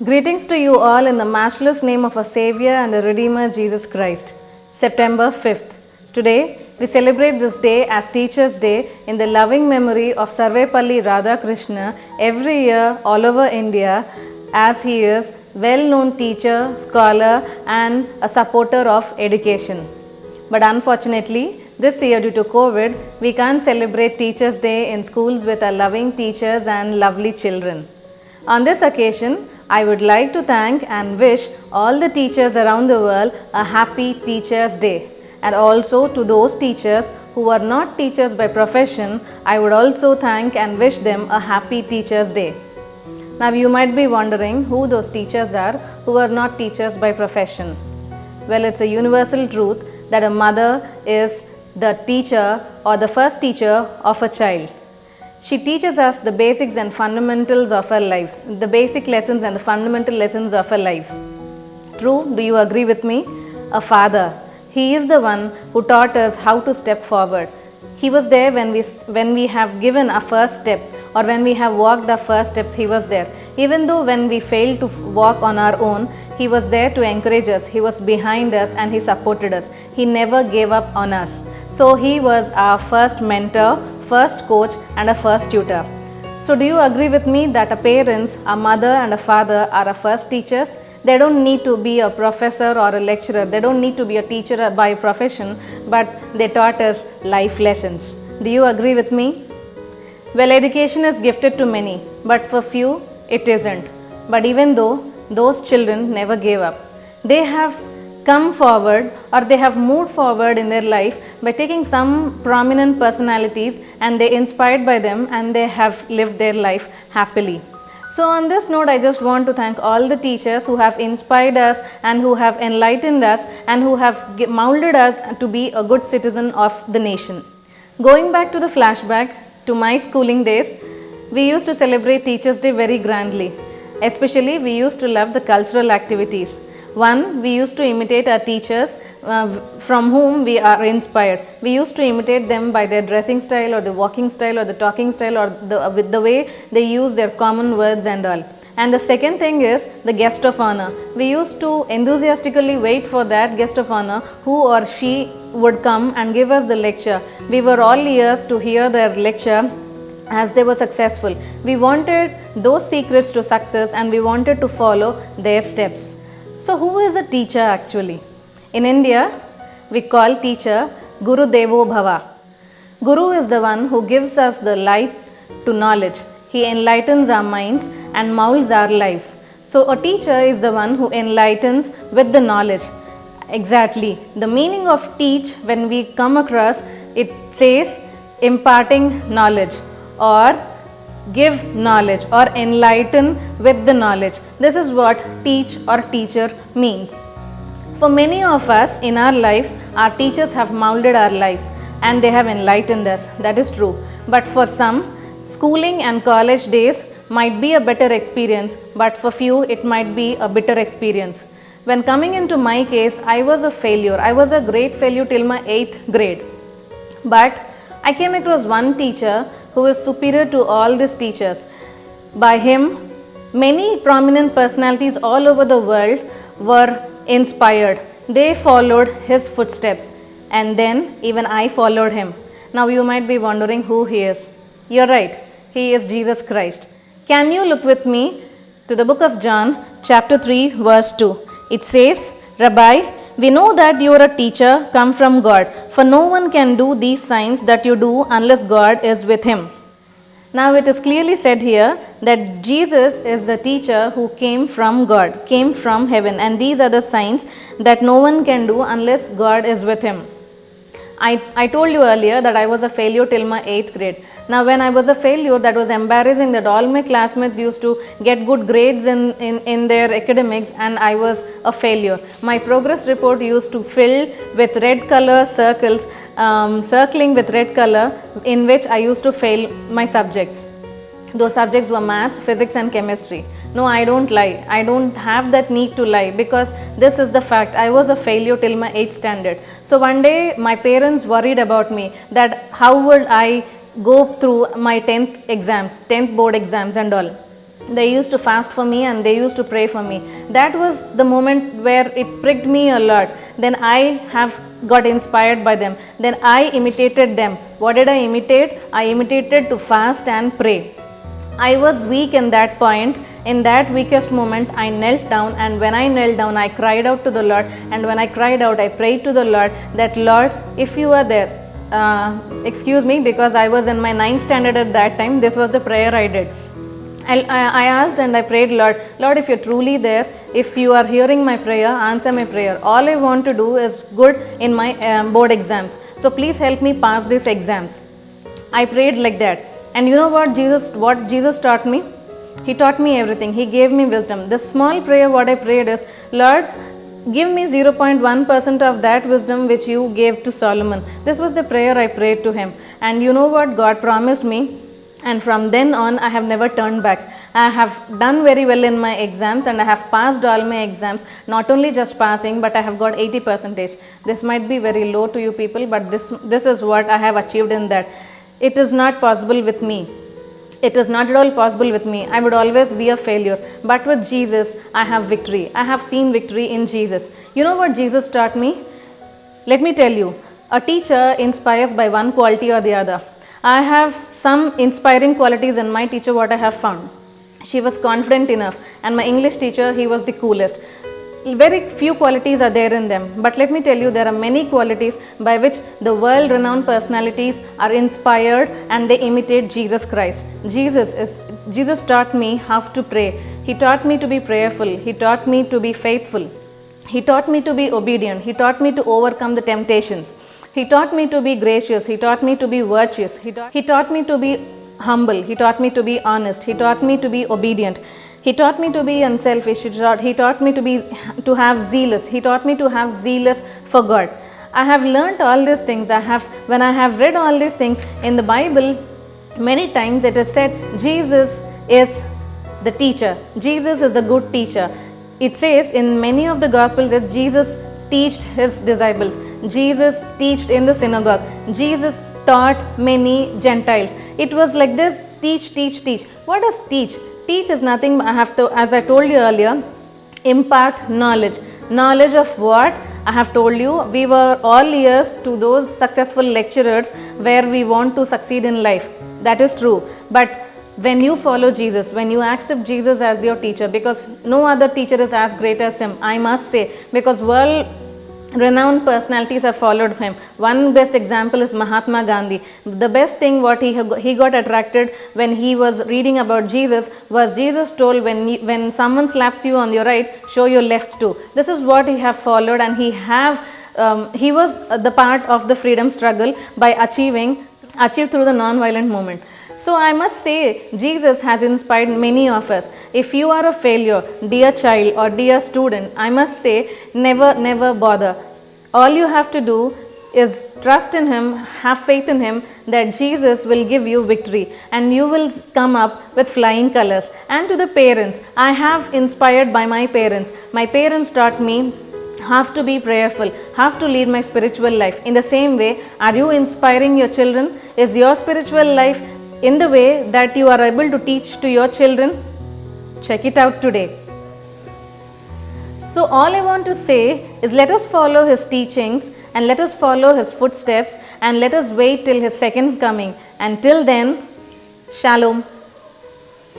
Greetings to you all in the matchless name of our Savior and the Redeemer Jesus Christ. September 5th. Today, we celebrate this day as Teachers' Day in the loving memory of Sarvepalli Radhakrishna every year all over India, as he is well-known teacher, scholar and a supporter of education. But unfortunately, this year due to COVID, we can't celebrate Teachers' Day in schools with our loving teachers and lovely children. On this occasion, I would like to thank and wish all the teachers around the world a happy Teachers' Day. And also to those teachers who are not teachers by profession, I would also thank and wish them a happy Teachers' Day. Now you might be wondering who those teachers are who are not teachers by profession. Well, it's a universal truth that a mother is the teacher or the first teacher of a child. She teaches us the basics and fundamentals of our lives, the basic lessons and the fundamental lessons of our lives. True, do you agree with me? A father. He is the one who taught us how to step forward. He was there when we have given our first steps or when we have walked our first steps, he was there. Even though when we failed to walk on our own, he was there to encourage us. He was behind us and he supported us. He never gave up on us. So he was our first mentor, first coach and a first tutor. So do you agree with me that our parents, our mother and a father are our first teachers? They don't need to be a professor or a lecturer. They don't need to be a teacher by profession, but they taught us life lessons. Do you agree with me? Well, education is gifted to many, but for few it isn't. But even though those children never gave up, they have come forward or they have moved forward in their life by taking some prominent personalities and they inspired by them and they have lived their life happily. So on this note, I just want to thank all the teachers who have inspired us and who have enlightened us and who have molded us to be a good citizen of the nation. Going back to the flashback to my schooling days, we used to celebrate Teachers' Day very grandly. Especially we used to love the cultural activities. One, we used to imitate our teachers from whom we are inspired. We used to imitate them by their dressing style or the walking style or the talking style or with the way they use their common words and all. And the second thing is the guest of honor. We used to enthusiastically wait for that guest of honor who or she would come and give us the lecture. We were all ears to hear their lecture as they were successful. We wanted those secrets to success and we wanted to follow their steps. So who is a teacher actually? In India, we call teacher Guru Devo Bhava. Guru is the one who gives us the light to knowledge. He enlightens our minds and molds our lives. So a teacher is the one who enlightens with the knowledge. Exactly. The meaning of teach, when we come across, it says imparting knowledge or give knowledge or enlighten with the knowledge. This is what teach or teacher means. For many of us in our lives, our teachers have molded our lives and they have enlightened us. That is true. But for some, schooling and college days might be a better experience, but for few it might be a bitter experience. When coming into my case, I was a failure. I was a great failure till my 8th grade. But I came across one teacher who is superior to all these teachers. By him, many prominent personalities all over the world were inspired. They followed his footsteps and then even I followed him. Now you might be wondering who he is. You're right, he is Jesus Christ. Can you look with me to the book of John chapter 3 verse 2. It says, Rabbi, we know that you are a teacher come from God, for no one can do these signs that you do unless God is with him. Now it is clearly said here that Jesus is the teacher who came from God, came from heaven, and these are the signs that no one can do unless God is with him. I told you earlier that I was a failure till my 8th grade. Now when I was a failure, that was embarrassing that all my classmates used to get good grades in their academics and I was a failure. My progress report used to fill with red color circles, circling with red color, in which I used to fail my subjects. Those subjects were maths, physics and chemistry. No, I don't lie. I don't have that need to lie because this is the fact. I was a failure till my 8th standard. So one day my parents worried about me that how would I go through my 10th exams, 10th board exams and all. They used to fast for me and they used to pray for me. That was the moment where it pricked me a lot. Then I have got inspired by them. Then I imitated them. What did I imitate? I imitated to fast and pray. I was weak in that point. In that weakest moment, I knelt down, and when I knelt down, I cried out to the Lord. And when I cried out, I prayed to the Lord that, Lord, if you are there, excuse me, because I was in my 9th standard at that time, this was the prayer I did. I asked and I prayed, Lord, if you're truly there, if you are hearing my prayer, answer my prayer. All I want to do is good in my board exams. So please help me pass these exams. I prayed like that. And you know what Jesus taught me? He taught me everything. He gave me wisdom. The small prayer what I prayed is, Lord, give me 0.1% of that wisdom which you gave to Solomon. This was the prayer I prayed to him. And you know what God promised me? And from then on, I have never turned back. I have done very well in my exams and I have passed all my exams. Not only just passing, but I have got 80%. This might be very low to you people, but this is what I have achieved in that. It is not possible with me. It is not at all possible with me. I would always be a failure. But with Jesus, I have victory. I have seen victory in Jesus. You know what Jesus taught me? Let me tell you. A teacher inspires by one quality or the other. I have some inspiring qualities in my teacher what I have found. She was confident enough, and my English teacher, he was the coolest. Very few qualities are there in them, but let me tell you, there are many qualities by which the world-renowned personalities are inspired and they imitate Jesus Christ. Jesus taught me how to pray. He taught me to be prayerful. He taught me to be faithful. He taught me to be obedient. He taught me to overcome the temptations. He taught me to be gracious. He taught me to be virtuous. He taught me to be humble. He taught me to be honest. He taught me to be obedient. He taught me to be unselfish. He taught me to have zealous. He taught me to have zealous for God. I have learnt all these things. When I have read all these things in the Bible, many times it is said Jesus is the teacher. Jesus is the good teacher. It says in many of the Gospels that Jesus taught his disciples. Jesus taught in the synagogue. Jesus taught many Gentiles. It was like this: teach, teach, teach. What does teach? Teach is nothing. As I told you earlier, impart knowledge. Knowledge of what? I have told you, we were all ears to those successful lecturers where we want to succeed in life. That is true. But when you follow Jesus, when you accept Jesus as your teacher, because no other teacher is as great as him, I must say, because world-renowned personalities have followed him. One best example is Mahatma Gandhi. The best thing what he got attracted when he was reading about Jesus was Jesus told, when someone slaps you on your right, show your left too. This is what he have followed, and he was the part of the freedom struggle by achieved through the non-violent movement. So I must say, Jesus has inspired many of us. If you are a failure, dear child or dear student, I must say, never bother. All you have to do is trust in him, have faith in him that Jesus will give you victory and you will come up with flying colors. And to the parents, I have inspired by my parents. My parents taught me have to be prayerful, have to lead my spiritual life. In the same way, are you inspiring your children? Is your spiritual life in the way that you are able to teach to your children? Check it out today. So all I want to say is, let us follow his teachings and let us follow his footsteps and let us wait till his second coming. And till then, Shalom.